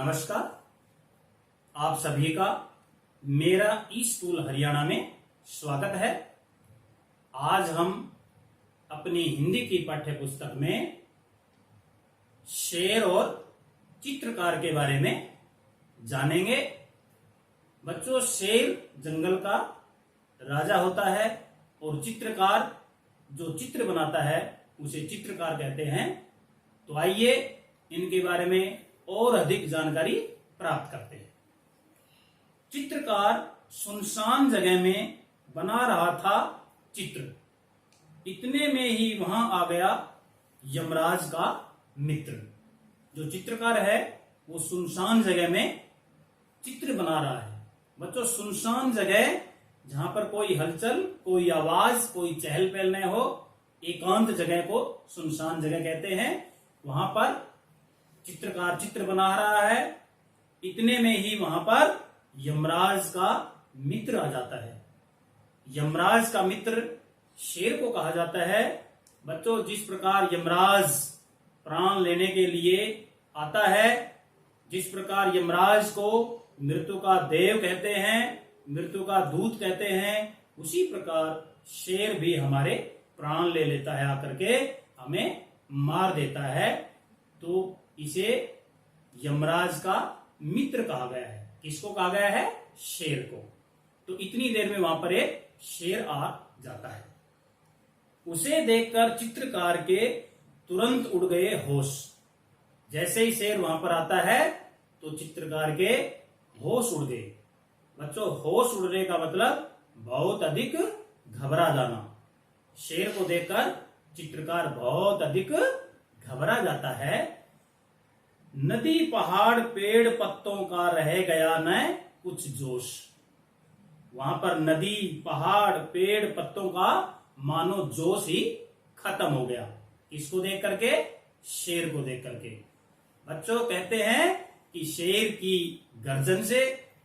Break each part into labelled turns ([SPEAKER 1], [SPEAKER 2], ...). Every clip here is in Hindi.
[SPEAKER 1] नमस्कार। आप सभी का मेरा ई स्कूल हरियाणा में स्वागत है। आज हम अपनी हिंदी की पाठ्य पुस्तक में शेर और चित्रकार के बारे में जानेंगे। बच्चों, शेर जंगल का राजा होता है और चित्रकार जो चित्र बनाता है उसे चित्रकार कहते हैं। तो आइए इनके बारे में और अधिक जानकारी प्राप्त करते हैं। चित्रकार सुनसान जगह में बना रहा था चित्र। इतने में ही वहां आ गया यमराज का मित्र। जो चित्रकार है वो सुनसान जगह में चित्र बना रहा है। बच्चों, सुनसान जगह जहां पर कोई हलचल, कोई आवाज, कोई चहल पहल न हो, एकांत जगह को सुनसान जगह कहते हैं। वहां पर चित्रकार चित्र बना रहा है। इतने में ही वहां पर यमराज का मित्र आ जाता है। यमराज का मित्र शेर को कहा जाता है। बच्चों, जिस प्रकार यमराज प्राण लेने के लिए आता है, जिस प्रकार यमराज को मृत्यु का देव कहते हैं, मृत्यु का दूत कहते हैं, उसी प्रकार शेर भी हमारे प्राण ले लेता है, आकर के हमें मार देता है। तो इसे यमराज का मित्र कहा गया है। किसको कहा गया है? शेर को। तो इतनी देर में वहां पर एक शेर आ जाता है। उसे देखकर चित्रकार के तुरंत उड़ गए होश। जैसे ही शेर वहां पर आता है तो चित्रकार के होश उड़ गए। बच्चों, होश उड़ने का मतलब बहुत अधिक घबरा जाना। शेर को देखकर चित्रकार बहुत अधिक घबरा जाता है। नदी पहाड़ पेड़ पत्तों का रह गया न कुछ जोश। वहां पर नदी पहाड़ पेड़ पत्तों का मानो जोश ही खत्म हो गया। किसको देख करके? शेर को देख करके। बच्चों, कहते हैं कि शेर की गर्जन से,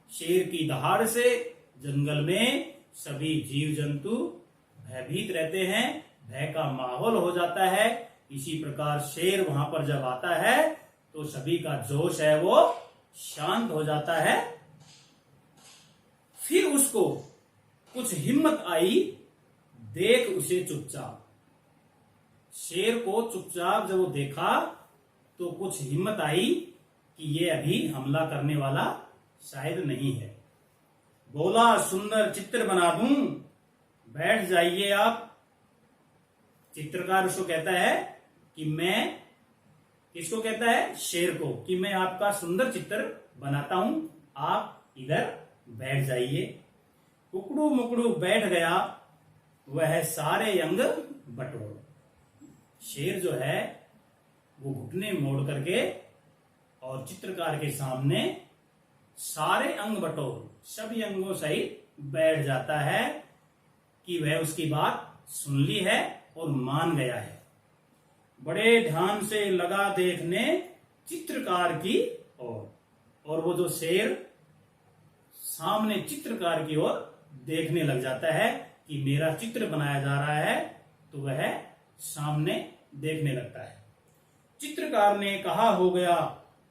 [SPEAKER 1] शेर की दहाड़ से जंगल में सभी जीव जंतु भयभीत रहते हैं। भय का माहौल हो जाता है। इसी प्रकार शेर वहां पर जब आता है तो सभी का जोश है वो शांत हो जाता है। फिर उसको कुछ हिम्मत आई, देख उसे चुपचाप। शेर को चुपचाप जब वो देखा तो कुछ हिम्मत आई कि ये अभी हमला करने वाला शायद नहीं है। बोला, सुंदर चित्र बना दूं, बैठ जाइए आप। चित्रकार उसको कहता है कि मैं, किसको कहता है? शेर को, कि मैं आपका सुंदर चित्र बनाता हूं, आप इधर बैठ जाइए। कुकड़ू मुकड़ू बैठ गया, वह सारे अंग बटोर। शेर जो है वो घुटने मोड़ करके और चित्रकार के सामने सारे अंग बटोर, सभी अंगों सहित बैठ जाता है कि वह उसकी बात सुन ली है और मान गया है। बड़े ध्यान से लगा देखने चित्रकार की ओर, और वो जो शेर सामने चित्रकार की ओर देखने लग जाता है कि मेरा चित्र बनाया जा रहा है, तो वह सामने देखने लगता है। चित्रकार ने कहा, हो गया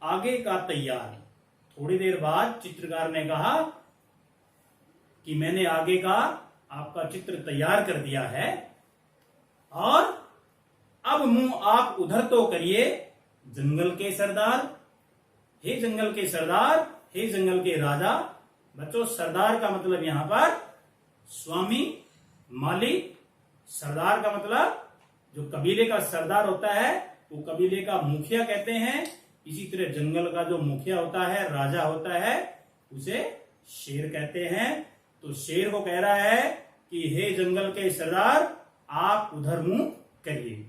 [SPEAKER 1] आगे का तैयार। थोड़ी देर बाद चित्रकार ने कहा कि मैंने आगे का आपका चित्र तैयार कर दिया है, और अब मुंह आप उधर तो करिए जंगल के सरदार। हे जंगल के सरदार, हे जंगल के राजा। बच्चों, सरदार का मतलब यहां पर स्वामी, मालिक। सरदार का मतलब जो कबीले का सरदार होता है वो कबीले का मुखिया कहते हैं। इसी तरह जंगल का जो मुखिया होता है, राजा होता है, उसे शेर कहते हैं। तो शेर को कह रहा है कि हे जंगल के सरदार, आप उधर मुंह करिए,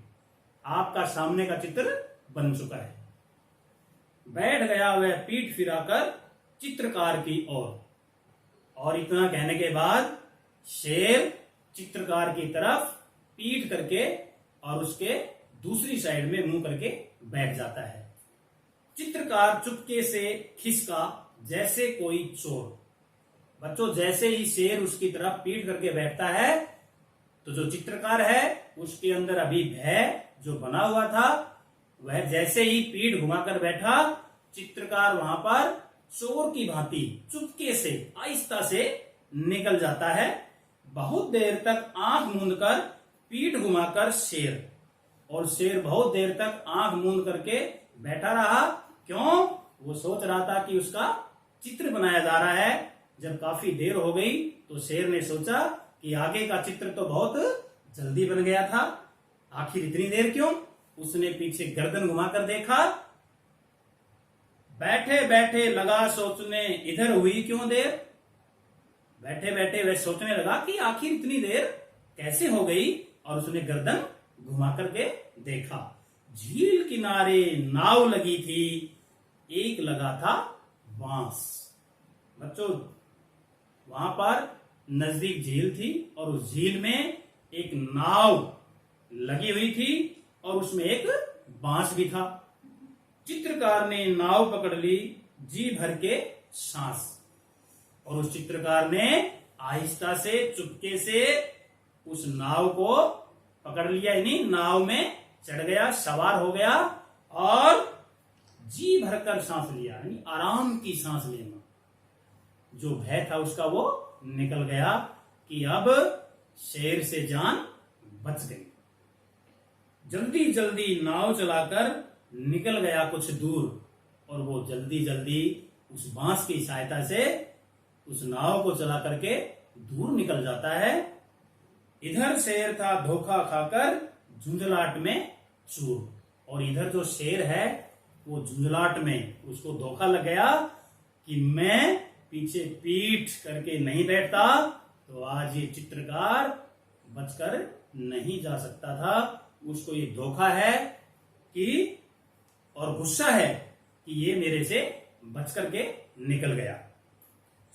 [SPEAKER 1] आपका सामने का चित्र बन चुका है। बैठ गया वह पीठ फिराकर चित्रकार की ओर, और इतना कहने के बाद शेर चित्रकार की तरफ पीठ करके और उसके दूसरी साइड में मुंह करके बैठ जाता है। चित्रकार चुपके से खिसका जैसे कोई चोर। बच्चों, जैसे ही शेर उसकी तरफ पीठ करके बैठता है तो जो चित्रकार है उसके अंदर अभी भय जो बना हुआ था, वह जैसे ही पीठ घुमाकर बैठा चित्रकार वहां पर चोर की भांति चुपके से आहिस्ता से निकल जाता है। बहुत देर तक आंख मूंदकर पीठ घुमाकर शेर, और शेर बहुत देर तक आंख मूंद करके बैठा रहा। क्यों? वो सोच रहा था कि उसका चित्र बनाया जा रहा है। जब काफी देर हो गई तो शेर ने सोचा कि आगे का चित्र तो बहुत जल्दी बन गया था, आखिर इतनी देर क्यों? उसने पीछे गर्दन घुमाकर देखा। बैठे बैठे लगा सोचने, इधर हुई क्यों देर। बैठे बैठे वह सोचने लगा कि आखिर इतनी देर कैसे हो गई, और उसने गर्दन घुमा करके देखा। झील किनारे नाव लगी थी, एक लगा था बांस। बच्चों, वहां पर नजदीक झील थी और उस झील में एक नाव लगी हुई थी और उसमें एक बांस भी था। चित्रकार ने नाव पकड़ ली जी भर के सांस, और उस चित्रकार ने आहिस्ता से चुपके से उस नाव को पकड़ लिया, यानी नाव में चढ़ गया, सवार हो गया और जी भरकर सांस लिया, यानी आराम की सांस लेना। जो भय था उसका वो निकल गया कि अब शेर से जान बच गई। जल्दी जल्दी नाव चलाकर निकल गया कुछ दूर, और वो जल्दी जल्दी उस बांस की सहायता से उस नाव को चला करके दूर निकल जाता है। इधर शेर था धोखा खाकर झुंझलाहट में चूर, और इधर जो शेर है वो झुंझलाहट में उसको धोखा लग गया कि मैं पीछे पीठ करके नहीं बैठता तो आज ये चित्रकार बचकर नहीं जा सकता था। उसको ये धोखा है कि, और गुस्सा है कि ये मेरे से बच करके निकल गया।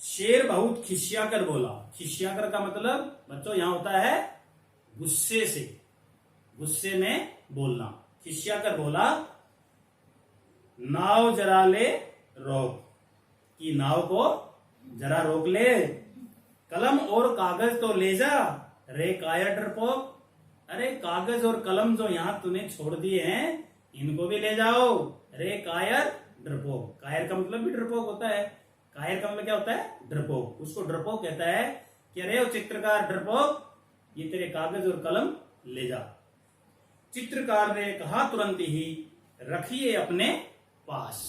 [SPEAKER 1] शेर बहुत खिसियाकर बोला। खिसियाकर का मतलब बच्चों यहां होता है गुस्से से, गुस्से में बोलना। खिसियाकर बोला, नाव जरा ले रोक, कि नाव को जरा रोक ले, कलम और कागज तो ले जा रे कायर डरपोक। अरे कागज और कलम जो यहां तूने छोड़ दिए हैं इनको भी ले जाओ रे कायर डरपोक। कायर का मतलब भी डरपोक होता है। कायर का मतलब क्या होता है? डरपोक। उसको डरपोक कहता है कि अरे वो चित्रकार डरपोक, ये तेरे कागज और कलम ले जा। चित्रकार ने कहा तुरंत ही, रखिए अपने पास।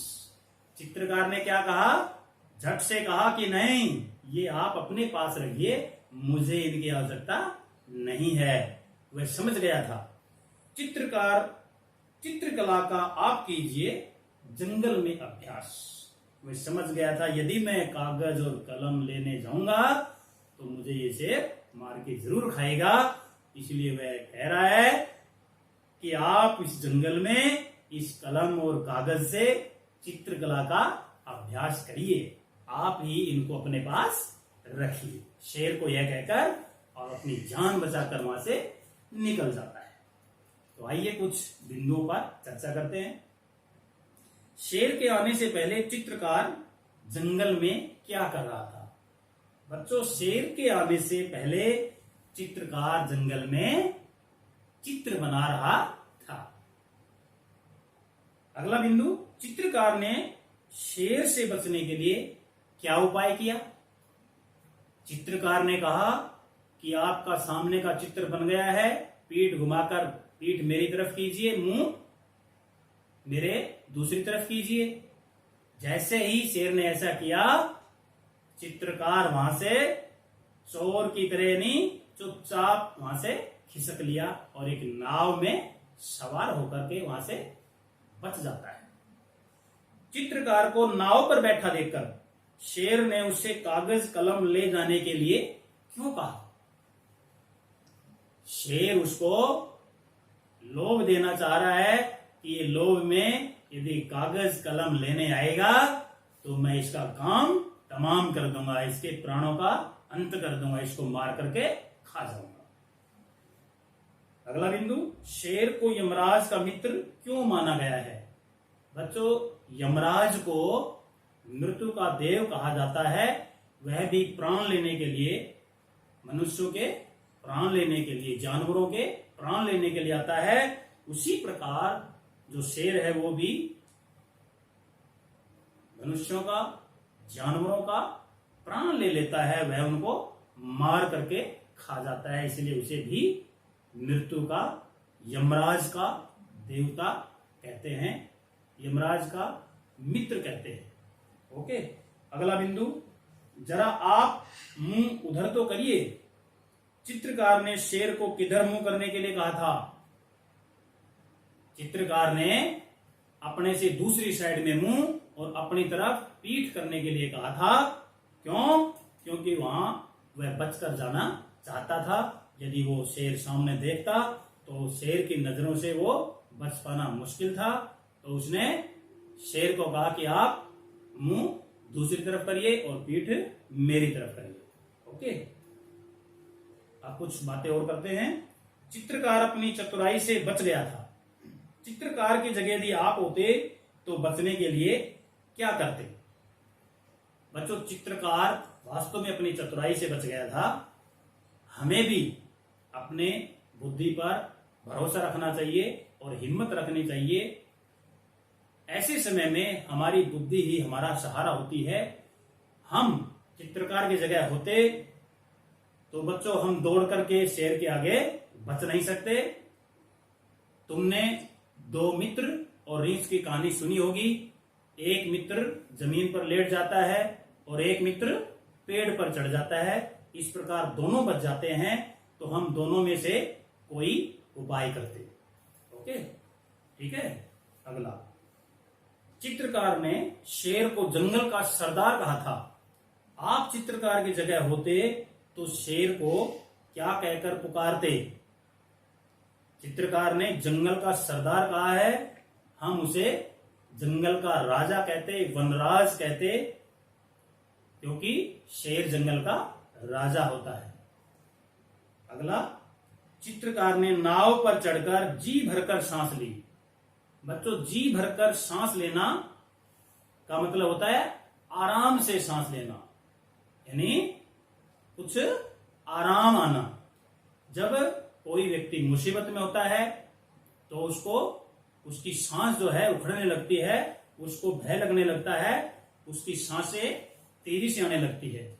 [SPEAKER 1] चित्रकार ने क्या कहा? झट से कहा कि नहीं, ये आप अपने पास रखिए, मुझे इनकी आवश्यकता नहीं है। वह समझ गया था। चित्रकार चित्रकला का आप कीजिए जंगल में अभ्यास। वह समझ गया था यदि मैं कागज और कलम लेने जाऊंगा तो मुझे ये शेर मार के जरूर खाएगा। इसलिए वह कह रहा है कि आप इस जंगल में इस कलम और कागज से चित्रकला का अभ्यास करिए, आप ही इनको अपने पास रखिए। शेर को यह कहकर और अपनी जान बचाकर वहां से निकल जाता है। तो आइए कुछ बिंदुओं पर चर्चा करते हैं। शेर के आने से पहले चित्रकार जंगल में क्या कर रहा था? बच्चों, शेर के आने से पहले चित्रकार जंगल में चित्र बना रहा था। अगला बिंदु, चित्रकार ने शेर से बचने के लिए क्या उपाय किया? चित्रकार ने कहा कि आपका सामने का चित्र बन गया है, पीठ घुमाकर, पीठ मेरी तरफ कीजिए, मुंह मेरे दूसरी तरफ कीजिए। जैसे ही शेर ने ऐसा किया, चित्रकार वहां से चोर की तरह नहीं, चुपचाप वहां से खिसक लिया और एक नाव में सवार होकर के वहां से बच जाता है। चित्रकार को नाव पर बैठा देखकर शेर ने उससे कागज कलम ले जाने के लिए क्यों कहा? शेर उसको लोभ देना चाह रहा है कि ये लोभ में यदि कागज कलम लेने आएगा तो मैं इसका काम तमाम कर दूंगा, इसके प्राणों का अंत कर दूंगा, इसको मार करके खा जाऊंगा। अगला बिंदु, शेर को यमराज का मित्र क्यों माना गया है? बच्चों, यमराज को मृत्यु का देव कहा जाता है। वह भी प्राण लेने के लिए, मनुष्यों के प्राण लेने के लिए, जानवरों के प्राण लेने के लिए आता है। उसी प्रकार जो शेर है वो भी मनुष्यों का, जानवरों का प्राण ले लेता है, वह उनको मार करके खा जाता है, इसलिए उसे भी मृत्यु का, यमराज का देवता कहते हैं, यमराज का मित्र कहते हैं। ओके, अगला बिंदु, जरा आप मुंह उधर तो करिए। चित्रकार ने शेर को किधर मुंह करने के लिए कहा था? चित्रकार ने अपने से दूसरी साइड में मुंह और अपनी तरफ पीठ करने के लिए कहा था। क्यों? क्योंकि वहां वह बचकर जाना चाहता था। यदि वो शेर सामने देखता तो शेर की नजरों से वो बच पाना मुश्किल था, तो उसने शेर को कहा कि आप मुंह दूसरी तरफ करिए और पीठ मेरी तरफ करिए। ओके, अब कुछ बातें और करते हैं। चित्रकार अपनी चतुराई से बच गया था। चित्रकार की जगह यदि आप होते तो बचने के लिए क्या करते? बच्चों, चित्रकार वास्तव में अपनी चतुराई से बच गया था। हमें भी अपने बुद्धि पर भरोसा रखना चाहिए और हिम्मत रखनी चाहिए। ऐसे समय में हमारी बुद्धि ही हमारा सहारा होती है। हम चित्रकार की जगह होते तो बच्चों हम दौड़ करके शेर के आगे बच नहीं सकते। तुमने दो मित्र और रीछ की कहानी सुनी होगी। एक मित्र जमीन पर लेट जाता है और एक मित्र पेड़ पर चढ़ जाता है। इस प्रकार दोनों बच जाते हैं, तो हम दोनों में से कोई उपाय करते। ओके, ठीक है। अगला, चित्रकार ने शेर को जंगल का सरदार कहा था। आप चित्रकार की जगह होते तो शेर को क्या कहकर पुकारते? चित्रकार ने जंगल का सरदार कहा है, हम उसे जंगल का राजा कहते, वनराज कहते, क्योंकि शेर जंगल का राजा होता है। अगला, चित्रकार ने नाव पर चढ़कर जी भरकर सांस ली। बच्चों, जी भरकर सांस लेना का मतलब होता है आराम से सांस लेना, यानी कुछ आराम आना। जब कोई व्यक्ति मुसीबत में होता है तो उसको उसकी सांस जो है उखड़ने लगती है, उसको भय लगने लगता है, उसकी सांसें तेजी से आने लगती है,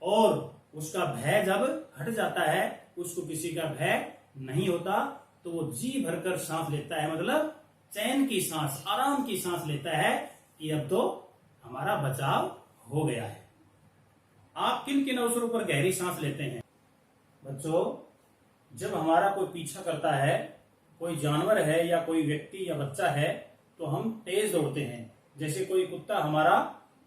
[SPEAKER 1] और उसका भय जब हट जाता है, उसको किसी का भय नहीं होता, तो वो जी भरकर सांस लेता है, मतलब चैन की सांस, आराम की सांस लेता है कि अब तो हमारा बचाव हो गया है। आप किन किन अवसरों पर गहरी सांस लेते हैं? बच्चों, जब हमारा कोई पीछा करता है, कोई जानवर है या कोई व्यक्ति या बच्चा है, तो हम तेज दौड़ते हैं। जैसे कोई कुत्ता हमारा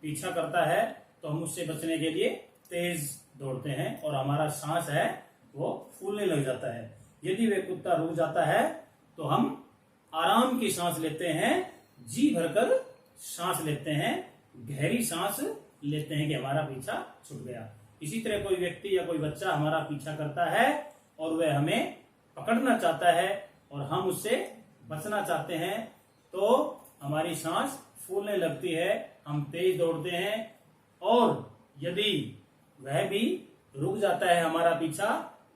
[SPEAKER 1] पीछा करता है तो हम उससे बचने के लिए तेज दौड़ते हैं और हमारा सांस है वो फूलने लग जाता है। यदि वह कुत्ता रुक जाता है तो हम आराम की सांस लेते हैं, जी भरकर सांस लेते हैं, गहरी सांस लेते हैं कि हमारा पीछा छूट गया। इसी तरह कोई व्यक्ति या कोई बच्चा हमारा पीछा करता है और वह हमें पकड़ना चाहता है और हम उससे बचना चाहते हैं, तो हमारी सांस फूलने लगती है, हम तेज दौड़ते हैं, और यदि वह भी रुक जाता है, हमारा पीछा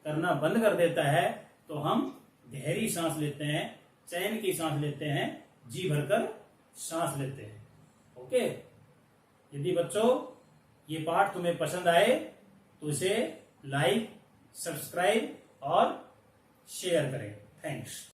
[SPEAKER 1] करना बंद कर देता है, तो हम गहरी सांस लेते हैं, चैन की सांस लेते हैं, जी भरकर सांस लेते हैं। ओके, यदि बच्चों ये पाठ तुम्हें पसंद आए तो इसे लाइक, सब्सक्राइब और शेयर करें। थैंक्स।